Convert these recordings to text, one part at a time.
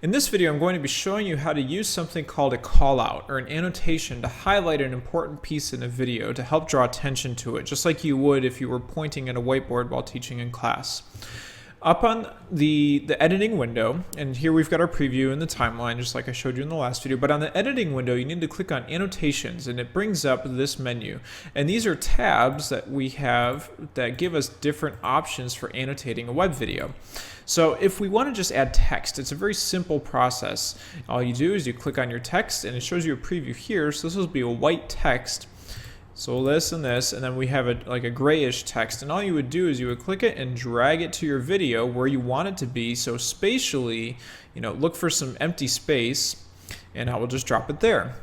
In this video, I'm going to be showing you how to use something called a callout or an annotation to highlight an important piece in a video to help draw attention to it, just like you would if you were pointing at a whiteboard while teaching in class. Up on the editing window, and here we've got our preview in the timeline, just like I showed you in the last video, but on the editing window, you need to click on annotations, and it brings up this menu. And these are tabs that we have that give us different options for annotating a web video. So if we want to just add text, it's a very simple process. All you do is you click on your text, and it shows you a preview here. So this will be a white text. So this and this, and then we have like a grayish text, and all you would do is you would click it and drag it to your video where you want it to be. So spatially, look for some empty space, and I will just drop it there.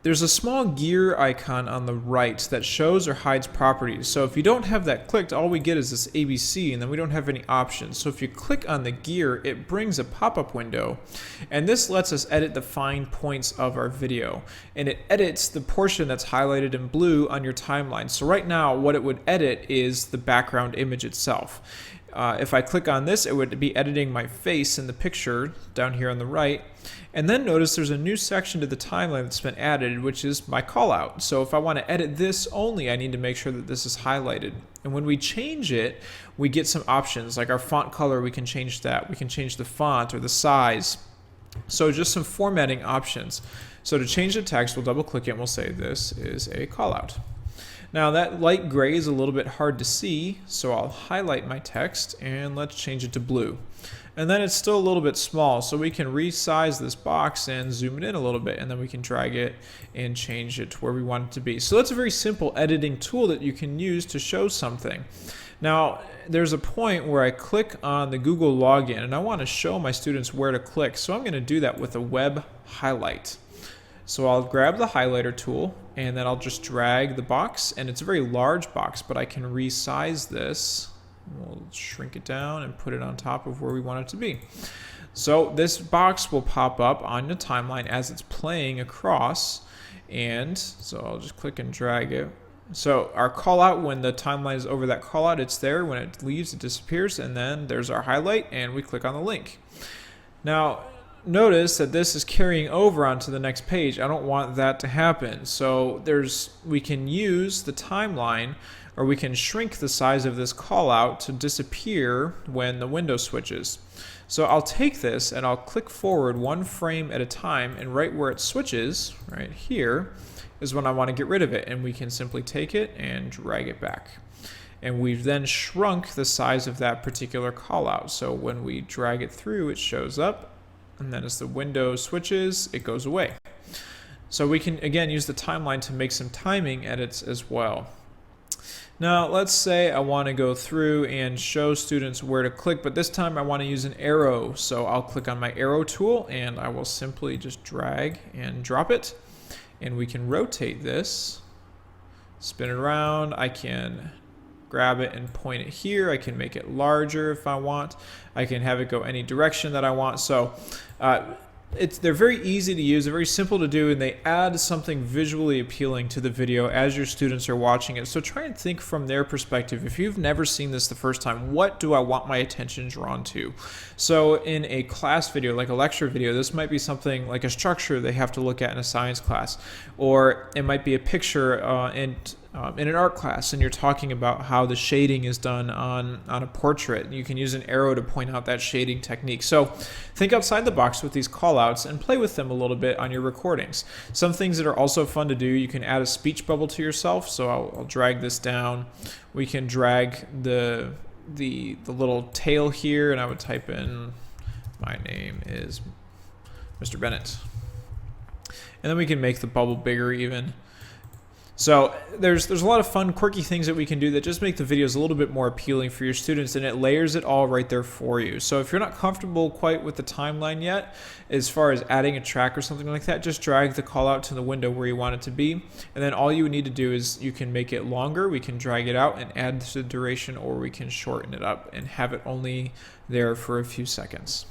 There's a small gear icon on the right that shows or hides properties. So if you don't have that clicked, all we get is this ABC, and then we don't have any options. So if you click on the gear, it brings a pop-up window, and this lets us edit the fine points of our video, and it edits the portion that's highlighted in blue on your timeline. So right now, what it would edit is the background image itself. If I click on this, it would be editing my face in the picture down here on the right. And then notice there's a new section to the timeline that's been added, which is my callout. So if I want to edit this only, I need to make sure that this is highlighted. And when we change it, we get some options, like our font color, we can change that. We can change the font or the size. So just some formatting options. So to change the text, we'll double click it and we'll say this is a callout. Now that light gray is a little bit hard to see, so I'll highlight my text and let's change it to blue. And then it's still a little bit small, so we can resize this box and zoom it in a little bit, and then we can drag it and change it to where we want it to be. So that's a very simple editing tool that you can use to show something. Now, there's a point where I click on the Google login, and I want to show my students where to click, so I'm going to do that with a web highlight. So I'll grab the highlighter tool, and then I'll just drag the box, and it's a very large box, but I can resize this. We'll shrink it down and put it on top of where we want it to be. So this box will pop up on the timeline as it's playing across, and so I'll just click and drag it. So our callout, when the timeline is over that callout, it's there. When it leaves, it disappears, and then there's our highlight, and we click on the link. Now, notice that this is carrying over onto the next page. I don't want that to happen. So we can use the timeline, or we can shrink the size of this callout to disappear when the window switches. So I'll take this and I'll click forward one frame at a time, and right where it switches, right here, is when I want to get rid of it, and we can simply take it and drag it back. And we've then shrunk the size of that particular callout. So when we drag it through, it shows up, and then as the window switches, it goes away. So we can, again, use the timeline to make some timing edits as well. Now, let's say I want to go through and show students where to click, but this time I want to use an arrow. So I'll click on my arrow tool, and I will simply just drag and drop it. And we can rotate this, spin it around. I can grab it and point it here. I can make it larger if I want. I can have it go any direction that I want. So they're very easy to use, they're very simple to do, and they add something visually appealing to the video as your students are watching it. So try and think from their perspective. If you've never seen this the first time, what do I want my attention drawn to? So in a class video, like a lecture video, this might be something like a structure they have to look at in a science class, or it might be a picture in an art class, and you're talking about how the shading is done on a portrait. You can use an arrow to point out that shading technique. So think outside the box with these callouts and play with them a little bit on your recordings. Some things that are also fun to do, you can add a speech bubble to yourself. So I'll drag this down. We can drag the little tail here, and I would type in, my name is Mr. Bennett. And then we can make the bubble bigger even. So there's a lot of fun, quirky things that we can do that just make the videos a little bit more appealing for your students, and it layers it all right there for you. So if you're not comfortable quite with the timeline yet, as far as adding a track or something like that, just drag the callout to the window where you want it to be. And then all you would need to do is you can make it longer. We can drag it out and add to the duration, or we can shorten it up and have it only there for a few seconds.